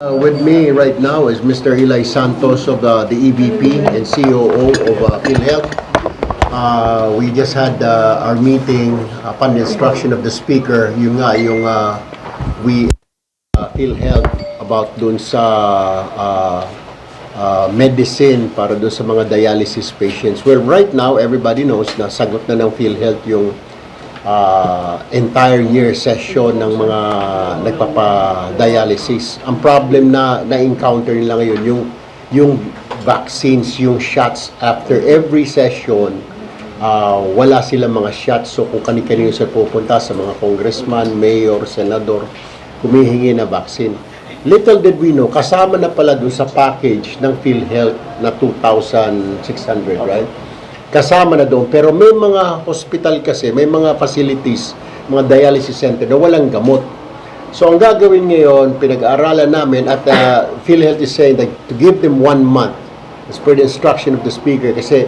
With me right now is Mr. Eli Santos of the EVP and COO of PhilHealth. We just had our meeting upon the instruction of the speaker, PhilHealth about dun sa medicine para dun sa mga dialysis patients. Well, right now, everybody knows na sagot na ng PhilHealth yung entire year session ng mga nagpapa-dialysis. Ang problem na na-encounter nila ngayon, yung vaccines, yung shots after every session, wala silang mga shots. So kung kani-kanino sila pupunta sa mga congressman, mayor, senador, humihingi na vaccine. Little did we know, kasama na pala dun sa package ng PhilHealth na 2,600, right? Kasama na doon. Pero may mga hospital kasi, may mga facilities, mga dialysis center na walang gamot. So ang gagawin ngayon, pinag-aaralan namin at PhilHealth is saying that to give them 1 month as per the instruction of the speaker. Kasi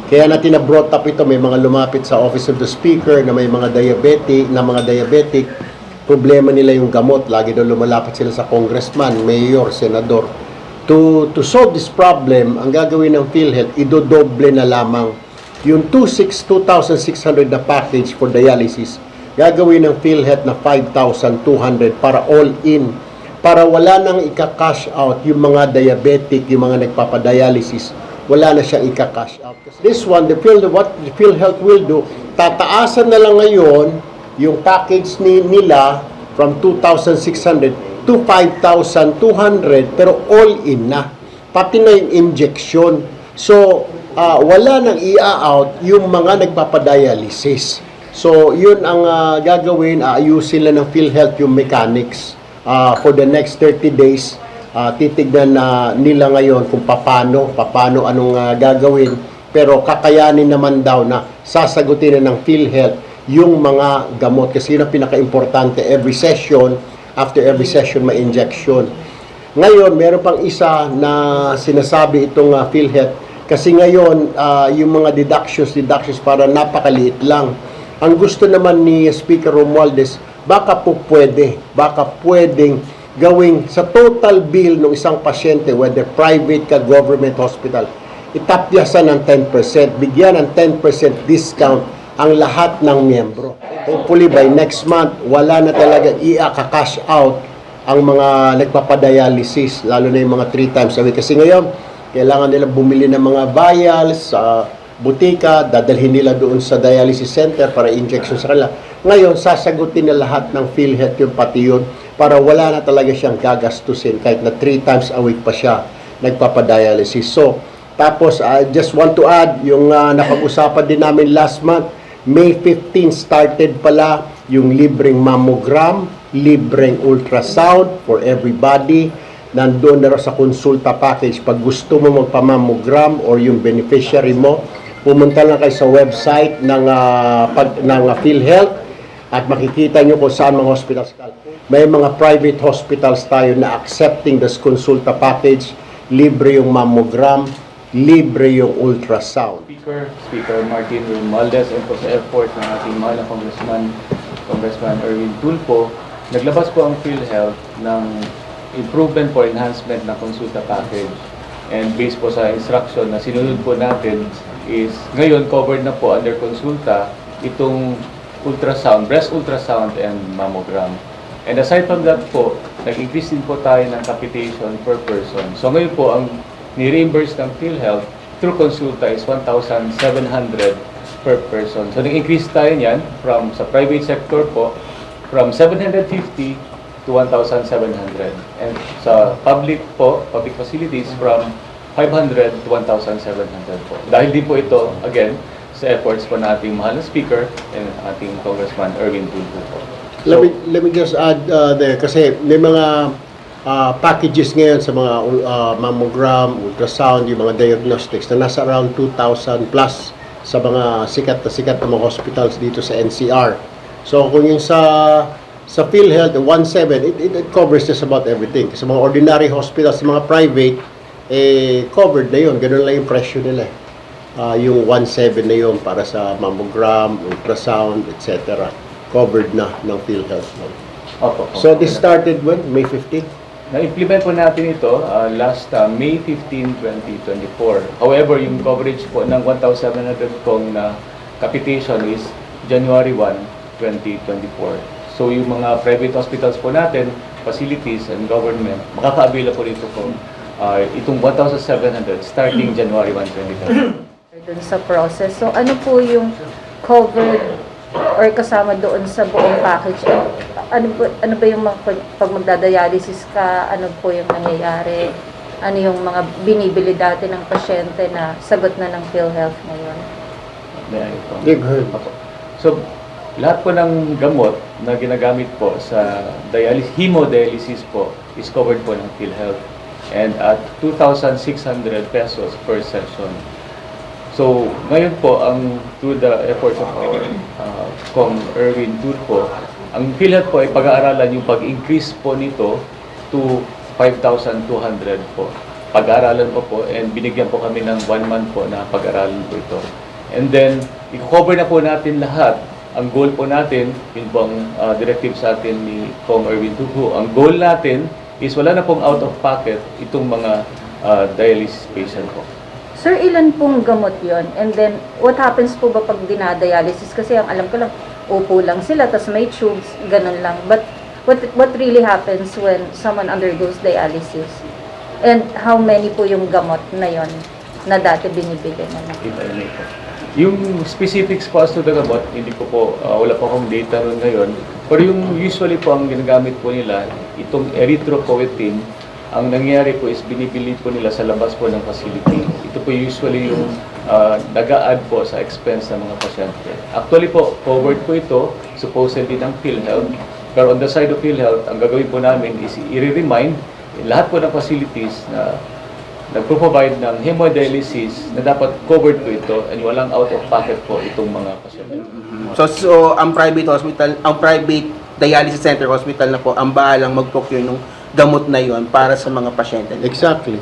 kaya natin na-brought up ito, may mga lumapit sa office of the speaker na may mga diabetic, problema nila yung gamot. Lagi daw lumalapit sila sa congressman, mayor, senador. To solve this problem, ang gagawin ng PhilHealth, idodoble na lamang yung 2,600 na package for dialysis, gagawin ng PhilHealth na 5,200 para all in. Para wala nang ika-cash out yung mga diabetic, yung mga nagpapadialysis, wala na siyang ika-cash out. This one, what the PhilHealth will do, tataasan na lang ngayon yung package nila from 2,600 to 5,200 pero all in na. Pati na yung injection. So, wala nang i-out yung mga nagpapadialysis. So, yun ang gagawin, ayusin lang ng PhilHealth yung mechanics for the next 30 days. Titignan na nila ngayon kung paano anong gagawin. Pero kakayanin naman daw na sasagutin na ng PhilHealth yung mga gamot. Kasi yun ang pinaka-importante every session. After every session, may injection. Ngayon, meron pang isa na sinasabi itong PhilHealth. Kasi ngayon, yung mga deductions para napakaliit lang. Ang gusto naman ni Speaker Romualdez, baka pwedeng gawing sa total bill ng isang pasyente, whether private ka, government hospital, itapyasan ng 10%, bigyan ng 10% discount ang lahat ng miyembro. Hopefully by next month, wala na talaga i-cash out ang mga nagpapadialysis, lalo na yung mga 3 times a week. Kasi ngayon, kailangan nila bumili ng mga vials sa butika, dadalhin nila doon sa dialysis center para injection sa kanila. Ngayon, sasagutin na lahat ng PhilHealth yung pati yun para wala na talaga siyang gagastusin kahit na 3 times a week pa siya nagpapadialysis. So, tapos, I just want to add, yung napag-usapan din namin last month, May 15 started pala yung libreng mammogram, libreng ultrasound for everybody. Nandoon na sa konsulta package. Pag gusto mo magpamammogram or yung beneficiary mo, pumunta lang kayo sa website ng PhilHealth at makikita nyo kung saan mga hospitals. May mga private hospitals tayo na accepting this konsulta package. Libre yung mammogram, libre yung ultrasound. Speaker Martin Romualdez and po sa effort ng ating mahal na Congressman Erwin Tulfo, naglabas po ang PhilHealth ng improvement for enhancement ng konsulta package. And based po sa instruction na sinunod po natin is ngayon covered na po under konsulta itong ultrasound, breast ultrasound and mammogram. And aside from that po, nag-increase din po tayo ng capitation per person. So ngayon po ang ni-reimburse ng PhilHealth through konsulta is 1,700 per person. So nag-increase tayo niyan from sa private sector po from 750 to 1,700. And sa public facilities from 500 to 1,700 po. Dahil din po ito, again, sa efforts po na ating mahal na speaker and ating Congressman Erwin Tulfo po. So, let me just add there, kasi may mga packages ngayon sa mga mammogram, ultrasound, yung mga diagnostics na nasa around 2,000 plus sa mga sikat na mga hospitals dito sa NCR. So kung yung sa PhilHealth, 1,700, it covers just about everything. Sa mga ordinary hospitals, sa mga private, covered na yun. Ganun lang yung presyo nila. Yung 1,700 na yun para sa mammogram, ultrasound, etc. Covered na ng PhilHealth. Opo. So this started when? May 15? Na-implement po natin ito last May 15, 2024. However, yung coverage po ng 1,700 kong na capitation is January 1, 2024. So yung mga private hospitals po natin, facilities and government, makaka-avail po dito po itong 1,700 starting January 1, 2024. Dun sa process. So ano po yung covered or kasama doon sa buong package? Ano ba yung pag magdadialysis ka, ano po yung nangyayari? Ano yung mga binibili dati ng pasyente na sagot na ng PhilHealth ngayon? They've heard. So, lahat po ng gamot na ginagamit po sa hemodialysis po is covered po ng PhilHealth and at 2,600 pesos per session. So, ngayon po, through the efforts of Kong Erwin Tulfo, ang PhilHealth po ay pag-aaralan yung pag-increase po nito to 5,200 po. Pag-aaralan po and binigyan po kami ng 1 month po na pag-aaralan po ito. And then, i-cover na po natin lahat. Ang goal po natin, yun po ang directive sa atin ni Kong Erwin Tulfo, ang goal natin is wala na pong out of pocket itong mga dialysis patient po. Sir, ilan pong gamot yon? And then, what happens po ba pag dinadialysis? Kasi ang alam ko lang, upo lang sila, tas may tubes, ganun lang. But what really happens when someone undergoes dialysis? And how many po yung gamot na yon na dati binibili na lang? Yung specifics po as to the gamot, hindi ko po, wala po akong data ron ngayon. Pero yung usually po ang ginagamit po nila, itong erythropoietin, ang nangyayari po is binibili po nila sa labas po ng facility. Ito po usually yung nag-a-add po sa expense ng mga pasyente. Actually po, covered po ito, supposedly ng PhilHealth. Pero on the side of PhilHealth, ang gagawin po namin is i-remind lahat po ng facilities na nagpo-provide ng hemodialysis na dapat covered po ito and walang out of pocket po itong mga pasyente. So ang private hospital, ang private dialysis center hospital na po ang bahalang mag-procure ng gamot na yon para sa mga pasyente. Exactly.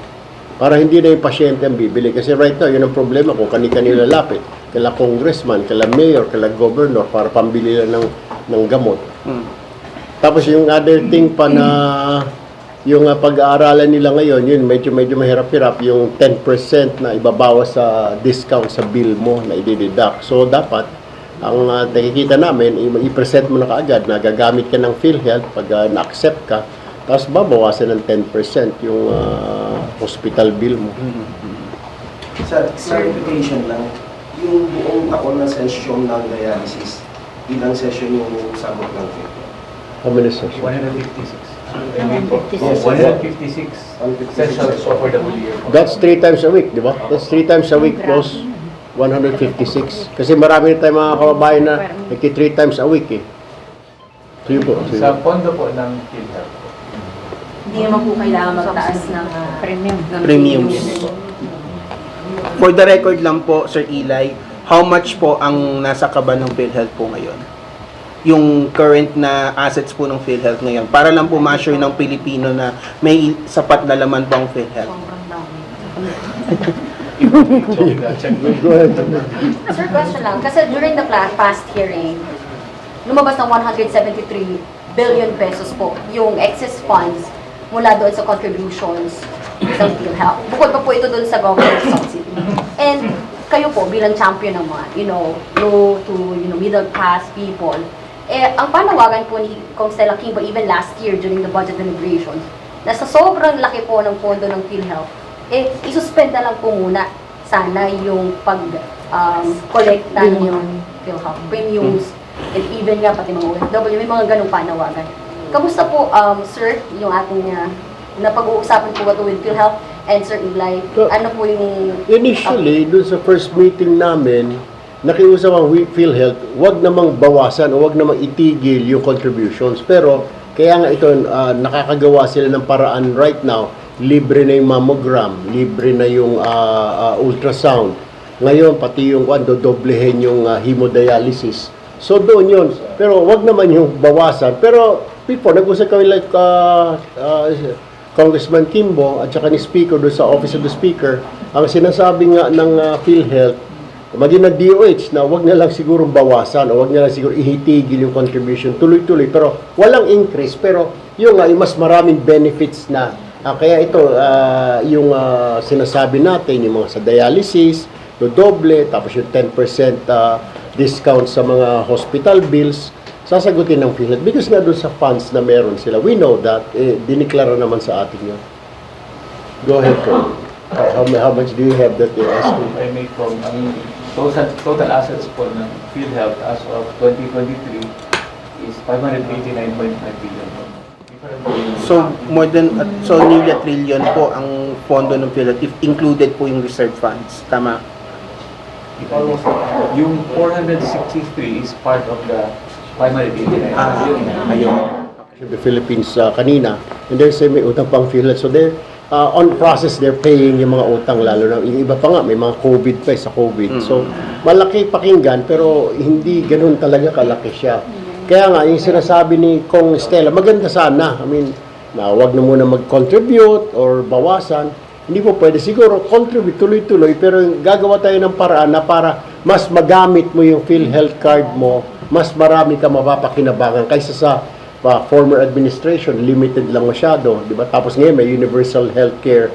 Para hindi na yung pasyente ang bibili. Kasi right now, yun ang problema kung kani-kanila lapit. Kala congressman, kala mayor, kala governor, para pambili lang ng gamot. Tapos yung other thing pa na yung pag-aaralan nila ngayon, yun medyo mahirap-hirap yung 10% na ibabawas sa discount sa bill mo na i-deduct. So dapat ang nakikita namin, i-present mo na kaagad na gagamit ka ng PhilHealth pag na-accept ka, tapos babawasan ng 10% yung hospital bill mo. Sa clarification lang, yung buong taon na session ng dialysis, ilang session yung sabot ng PhilHealth? How many sessions? 156. 156. 156 sessions over the whole year. That's 3 times a week, di ba? That's 3 times a week plus 156. Kasi marami na tayong mga kababayan na nagki 3 times a week eh. So yun po. Sa pondo po ng PhilHealth. Hindi naman po kailangan magtaas ng Premiums. For the record lang po, Sir Eli, how much po ang nasa kaba ng PhilHealth po ngayon? Yung current na assets po ng PhilHealth ngayon, para lang po ma-assure ng Pilipino na may sapat na laman po ang PhilHealth. Go ahead. Sir, question lang. Kasi during the past hearing, lumabas ng 173 billion pesos po yung excess funds mula doon sa contributions ng PhilHealth. Bukod pa po ito doon sa government subsidy. And kayo po bilang champion ng mga, low to, middle class people, ang panawagan po ni Kong Stella Kimbo even last year during the budget deliberations, na sa sobrang laki po ng pondo ng PhilHealth, isuspend na lang po muna sana yung pag-collect ng PhilHealth premiums, and even nga pati mga OFW, may mga ganong panawagan. Kamusta po, sir, yung ating napag-uusapan po ba ito with PhilHealth and Sir Eli? Ano po yung... Initially, dun sa first meeting namin, nakiusap ang PhilHealth, wag namang bawasan o wag namang itigil yung contributions. Pero, kaya nga ito, nakakagawa sila ng paraan right now, libre na yung mammogram, libre na yung ultrasound. Ngayon, pati yung doblehin yung hemodialysis. So, doon yun. Pero, wag naman yung bawasan. Pero, before, nag-usap kami like Congressman Kimbo at saka ni Speaker doon sa Office of the Speaker, ang sinasabi nga ng PhilHealth, maging ng DOH na wag na lang siguro bawasan o wag na lang siguro ihitigil yung contribution tuloy-tuloy pero walang increase pero yung mas maraming benefits na kaya ito yung sinasabi natin yung mga sa dialysis doble tapos yung 10% discount sa mga hospital bills sasagutin ng PhilHealth because nga doon sa funds na meron sila we know that diniklara naman sa atin yun. Go ahead Kong. How much do you have that you're asking? I may from ang total assets po ng PhilHealth as of 2023 is 589.5 billion. So, nearly a trillion po ang pondo ng PhilHealth if included po yung reserve funds. Tama? Yung 463 is part of the 589. Ayun. The Philippines kanina and there's may utang pang PhilHealth so they're on process they're paying yung mga utang lalo na yung iba pa nga may mga COVID pa sa COVID so malaki pakinggan pero hindi ganoon talaga kalaki siya kaya nga yung sinasabi ni Kong Stella maganda sana I mean na wag na muna mag-contribute or bawasan hindi po pwede siguro contribute tuloy-tuloy pero gagawa tayo ng paraan na para mas magamit mo yung PhilHealth card mo mas marami ka mapapakinabangan kaysa sa former administration, limited lang masyado, di ba? Tapos ngayon may universal healthcare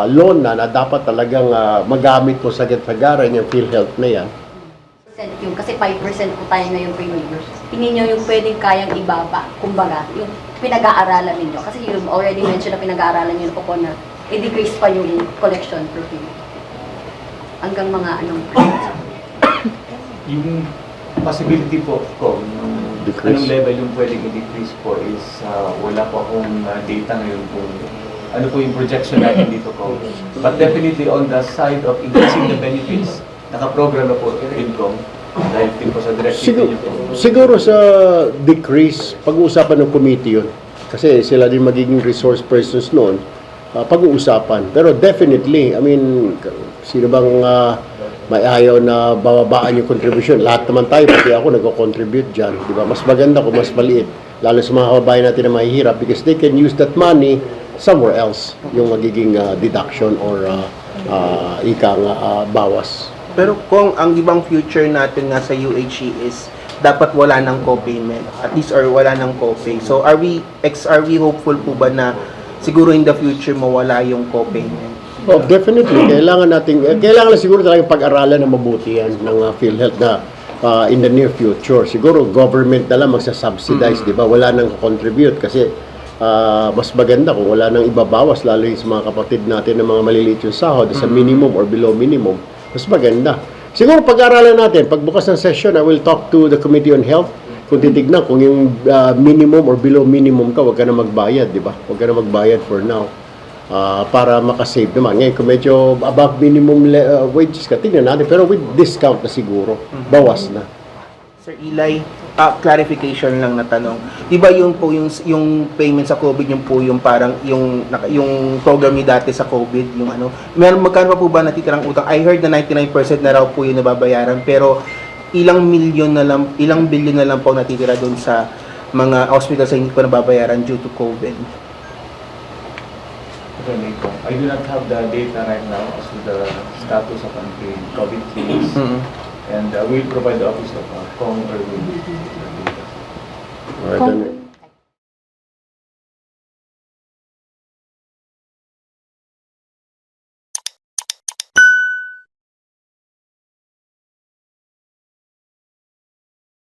loan na dapat talagang magamit mo sa sagad-sagaran yung PhilHealth na yan. Yung, kasi 5% po tayo ngayon per year. Tingin nyo yung pwedeng kayang ibaba, kumbaga, yung pinag-aaralan ninyo. Kasi you already mentioned na pinag-aaralan nyo po na i-decrease pa yung collection per year. Hanggang mga anong Yung possibility po ko, Decrease. anong level yung pwedeng i-decrease po is wala po akong data ngayon kung ano po yung projection natin dito ko. But definitely on the side of increasing the benefits, nakaprogram na po income dahil din po sa direct Siguro, niyo po. siguro sa decrease, pag-uusapan ng committee yun. Kasi sila din magiging resource persons noon, pag-uusapan. Pero definitely, I mean, sino bang may ayaw na bababaan yung contribution. Lahat naman tayo, pati ako nag-contribute dyan. Di ba? Mas maganda kung mas maliit. Lalo sa mga kababayan natin na mahihirap because they can use that money somewhere else. Yung magiging deduction or bawas. Pero kung ang ibang future natin nga sa UHC is dapat wala ng co-payment, at least or wala ng co-pay. So are we hopeful po ba na siguro in the future mawala yung co-payment? Oh, definitely. Kailangan na siguro talaga pag-aralan na mabuti yan ng PhilHealth na in the near future. Siguro government na lang magsasubsidize, di ba? Wala nang contribute kasi mas maganda kung wala nang ibabawas lalo yung sa mga kapatid natin na mga maliliit yung sahod sa minimum or below minimum. Mas maganda. Siguro pag-aralan natin, pagbukas ng session, I will talk to the Committee on Health kung titignan kung yung minimum or below minimum ka, huwag ka na magbayad, di ba? Huwag ka na magbayad for now. Para makasave naman. Ngayon, kung medyo above minimum wages ka, tingnan natin. Pero with discount na siguro, bawas na. Sir Eli, clarification lang na tanong. Di ba yun po yung payment sa COVID, yung po yung parang yung program niyo dati sa COVID, yung ano, magkano pa po ba natitirang utang? I heard na 99% na raw po yung nababayaran, pero ilang billion na lang po natitira doon sa mga hospitals na hindi pa nababayaran due to COVID. I do not have the data right now as to the status of unpaid COVID claims. And we'll provide the office of Kong Erwin. Alright, then.